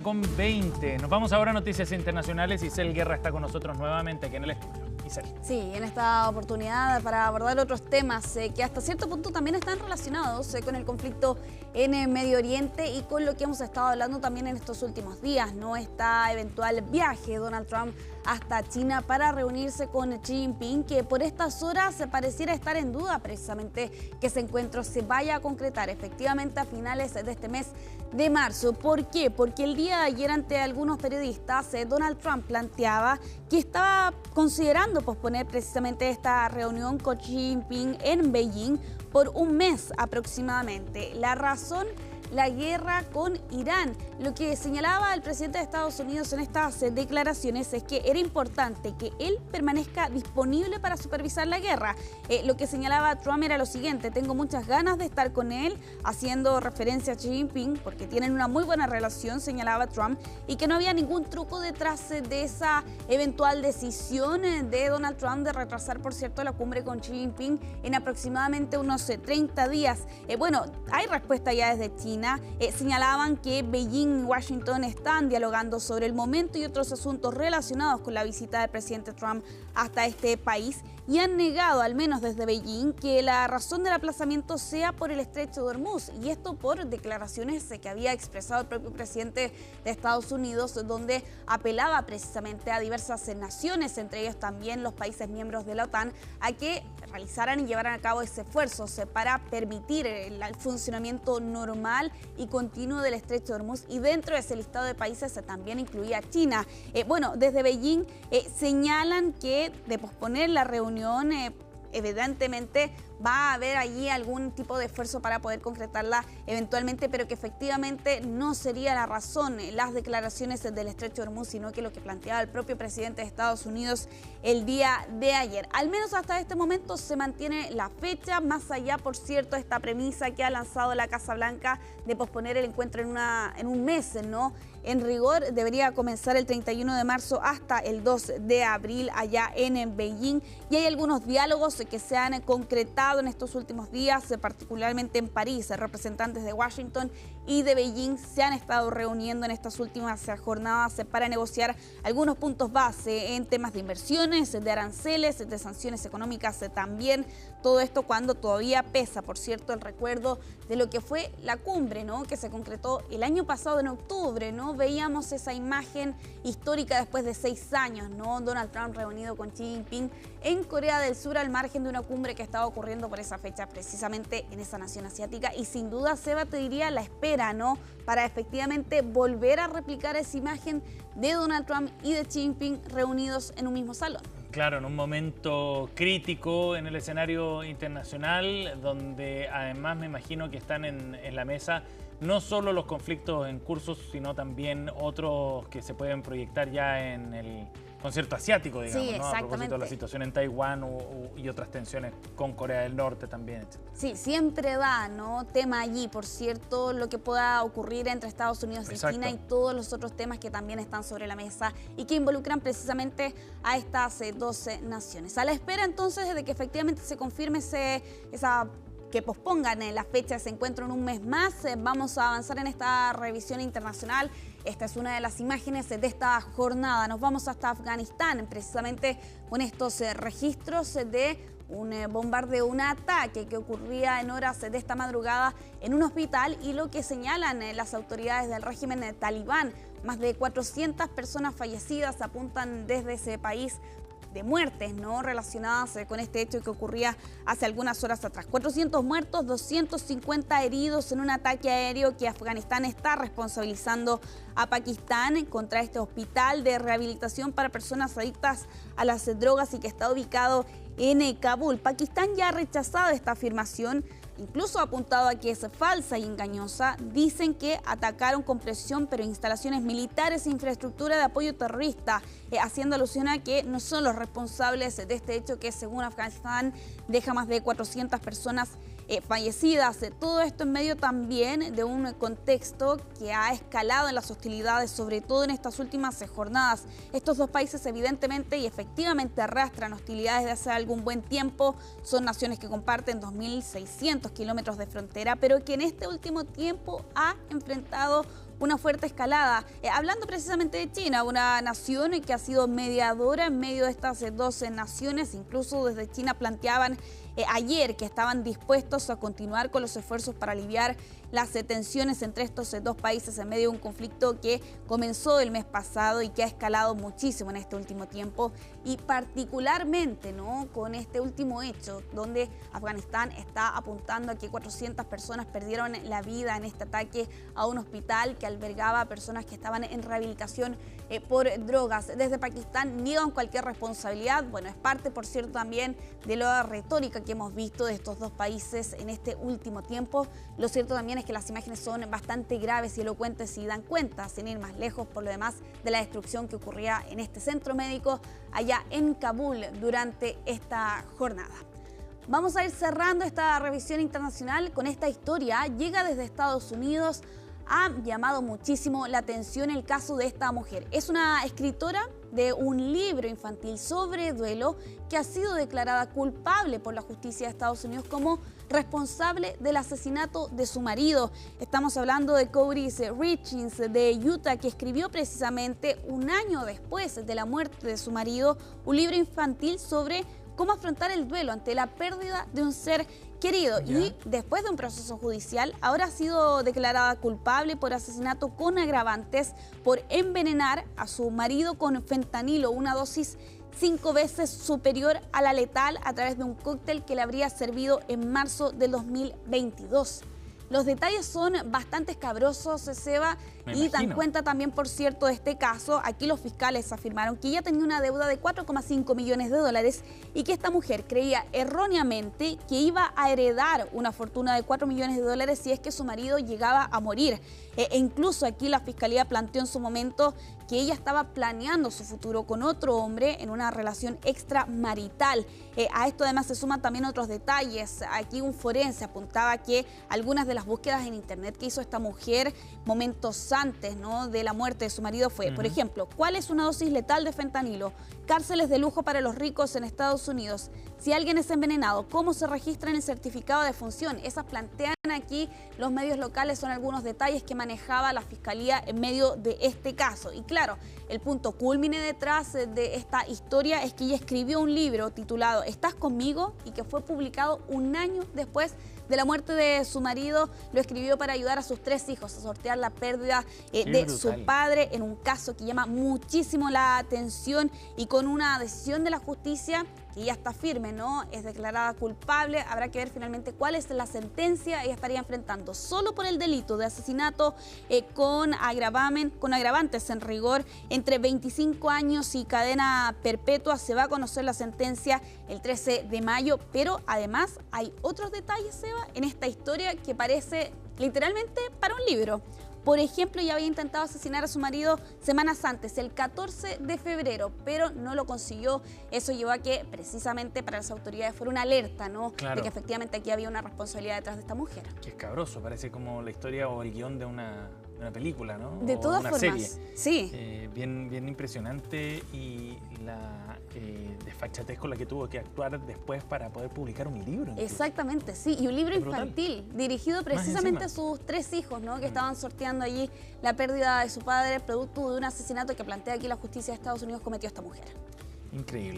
Con 20. Nos vamos ahora a noticias internacionales. Isel Guerra está con nosotros nuevamente aquí en el estudio. Isel. Sí, en esta oportunidad para abordar otros temas que hasta cierto punto también están relacionados con el conflicto en el Medio Oriente y con lo que hemos estado hablando también en estos últimos días, ¿no? Esta eventual viaje de Donald Trump hasta China para reunirse con Xi Jinping, que por estas horas pareciera estar en duda precisamente que ese encuentro se vaya a concretar efectivamente a finales de este mes de marzo. ¿Por qué? Porque el día de ayer ante algunos periodistas Donald Trump planteaba que estaba considerando posponer precisamente esta reunión con Xi Jinping en Beijing por un mes aproximadamente. La razón: la guerra con Irán. Lo que señalaba el presidente de Estados Unidos en estas declaraciones es que era importante que él permanezca disponible para supervisar la guerra. Lo que señalaba Trump era lo siguiente: tengo muchas ganas de estar con él, haciendo referencia a Xi Jinping, porque tienen una muy buena relación, señalaba Trump, y que no había ningún truco detrás de esa eventual decisión de Donald Trump de retrasar, por cierto, la cumbre con Xi Jinping en aproximadamente unos 30 días. Bueno, hay respuesta ya desde China. Señalaban que Beijing y Washington están dialogando sobre el momento y otros asuntos relacionados con la visita del presidente Trump hasta este país, y han negado, al menos desde Beijing, que la razón del aplazamiento sea por el estrecho de Hormuz, y esto por declaraciones que había expresado el propio presidente de Estados Unidos, donde apelaba precisamente a diversas naciones, entre ellos también los países miembros de la OTAN, a que realizaran y llevaran a cabo ese esfuerzo para permitir el funcionamiento normal y continuo del estrecho de Hormuz, y dentro de ese listado de países también incluía a China. Bueno, desde Beijing señalan que de posponer la reunión, evidentemente va a haber allí algún tipo de esfuerzo para poder concretarla eventualmente, pero que efectivamente no sería la razón las declaraciones del estrecho de Hormuz, sino que lo que planteaba el propio presidente de Estados Unidos el día de ayer. Al menos hasta este momento se mantiene la fecha, más allá, por cierto, esta premisa que ha lanzado la Casa Blanca de posponer el encuentro en un mes, ¿no? En rigor debería comenzar el 31 de marzo hasta el 2 de abril allá en Beijing, y hay algunos diálogos que se han concretado en estos últimos días, particularmente en París. Representantes de Washington y de Beijing se han estado reuniendo en estas últimas jornadas para negociar algunos puntos base en temas de inversiones, de aranceles, de sanciones económicas también. Todo esto cuando todavía pesa, por cierto, el recuerdo de lo que fue la cumbre, ¿no?, que se concretó el año pasado en octubre, ¿no? Veíamos esa imagen histórica después de 6 años, ¿no? Donald Trump reunido con Xi Jinping en Corea del Sur al margen de una cumbre que estaba ocurriendo por esa fecha precisamente en esa nación asiática, y sin duda, Seba, te diría la espera, ¿no?, para efectivamente volver a replicar esa imagen de Donald Trump y de Xi Jinping reunidos en un mismo salón. Claro, en un momento crítico en el escenario internacional, donde además me imagino que están en la mesa no solo los conflictos en curso, sino también otros que se pueden proyectar ya en el concierto asiático, digamos, sí, ¿no? A propósito de la situación en Taiwán y otras tensiones con Corea del Norte también, etc. Sí, siempre da, ¿no?, tema allí, por cierto, lo que pueda ocurrir entre Estados Unidos y Exacto. China, y todos los otros temas que también están sobre la mesa y que involucran precisamente a estas 12 naciones. A la espera entonces de que efectivamente se confirme que pospongan la fecha de ese encuentro en un mes más, vamos a avanzar en esta revisión internacional. Esta es una de las imágenes de esta jornada. Nos vamos hasta Afganistán, precisamente con estos registros de un bombardeo, un ataque que ocurría en horas de esta madrugada en un hospital, y lo que señalan las autoridades del régimen talibán: más de 400 personas fallecidas, apuntan desde ese país, de muertes, ¿no?, relacionadas con este hecho que ocurría hace algunas horas atrás. 400 muertos, 250 heridos en un ataque aéreo que Afganistán está responsabilizando a Pakistán contra este hospital de rehabilitación para personas adictas a las drogas y que está ubicado en Kabul. Pakistán ya ha rechazado esta afirmación, incluso ha apuntado a que es falsa y engañosa. Dicen que atacaron con precisión, pero instalaciones militares e infraestructura de apoyo terrorista, haciendo alusión a que no son los responsables de este hecho que, según Afganistán, deja más de 400 personas fallecidas. Todo esto en medio también de un contexto que ha escalado en las hostilidades, sobre todo en estas últimas jornadas. Estos dos países evidentemente y efectivamente arrastran hostilidades de hace algún buen tiempo. Son naciones que comparten 2.600 kilómetros de frontera, pero que en este último tiempo ha enfrentado una fuerte escalada. Hablando precisamente de China, una nación que ha sido mediadora en medio de estas dos naciones, incluso desde China planteaban ayer que estaban dispuestos a continuar con los esfuerzos para aliviar las tensiones entre estos dos países en medio de un conflicto que comenzó el mes pasado y que ha escalado muchísimo en este último tiempo, y particularmente, ¿no?, con este último hecho donde Afganistán está apuntando a que 400 personas perdieron la vida en este ataque a un hospital que albergaba a personas que estaban en rehabilitación por drogas. Desde Pakistán niegan cualquier responsabilidad. Bueno, es parte, por cierto, también de la retórica que hemos visto de estos dos países en este último tiempo. Lo cierto también es que las imágenes son bastante graves y elocuentes y dan cuenta, sin ir más lejos, por lo demás, de la destrucción que ocurría en este centro médico allá en Kabul durante esta jornada. Vamos a ir cerrando esta revisión internacional con esta historia. Llega desde Estados Unidos. Ha llamado muchísimo la atención el caso de esta mujer. Es una escritora de un libro infantil sobre duelo que ha sido declarada culpable por la justicia de Estados Unidos como responsable del asesinato de su marido. Estamos hablando de Codie Richins de Utah, que escribió precisamente un año después de la muerte de su marido un libro infantil sobre cómo afrontar el duelo ante la pérdida de un ser querido. Y después de un proceso judicial, ahora ha sido declarada culpable por asesinato con agravantes por envenenar a su marido con fentanilo, una dosis 5 veces superior a la letal, a través de un cóctel que le habría servido en marzo del 2022. Los detalles son bastante escabrosos, Seba, y dan cuenta también, por cierto, de este caso. Aquí los fiscales afirmaron que ella tenía una deuda de 4,5 millones de dólares y que esta mujer creía erróneamente que iba a heredar una fortuna de 4 millones de dólares si es que su marido llegaba a morir. E incluso aquí la fiscalía planteó en su momento que ella estaba planeando su futuro con otro hombre en una relación extramarital. A esto además se suman también otros detalles. Aquí un forense apuntaba que algunas de las búsquedas en internet que hizo esta mujer momentos antes, ¿no?, de la muerte de su marido fue, por ejemplo, ¿cuál es una dosis letal de fentanilo? Cárceles de lujo para los ricos en Estados Unidos. Si alguien es envenenado, ¿cómo se registra en el certificado de función? Esas plantean aquí los medios locales, son algunos detalles que manejaba la fiscalía en medio de este caso. Y claro, el punto cúlmine detrás de esta historia es que ella escribió un libro titulado ¿Estás conmigo?, y que fue publicado un año después de la muerte de su marido. Lo escribió para ayudar a sus 3 hijos a sortear la pérdida de su padre, en un caso que llama muchísimo la atención, y con una decisión de la justicia que ya está firme, ¿no?, es declarada culpable. Habrá que ver finalmente cuál es la sentencia. Ella estaría enfrentando solo por el delito de asesinato con agravantes en rigor entre 25 años y cadena perpetua. Se va a conocer la sentencia el 13 de mayo, pero además hay otros detalles, Seba, en esta historia que parece literalmente para un libro. Por ejemplo, ya había intentado asesinar a su marido semanas antes, el 14 de febrero, pero no lo consiguió. Eso llevó a que, precisamente, para las autoridades fuera una alerta, ¿no?, de que efectivamente aquí había una responsabilidad detrás de esta mujer. Qué escabroso, parece como la historia o el guión de una película, ¿no? De todas formas, serie. Sí. Bien impresionante, y la desfachatez con la que tuvo que actuar después para poder publicar un libro. Incluso. Exactamente, sí, y un libro infantil dirigido precisamente a sus 3 hijos, ¿no?, que estaban sorteando allí la pérdida de su padre, producto de un asesinato que plantea aquí la justicia de Estados Unidos cometió esta mujer. Increíble.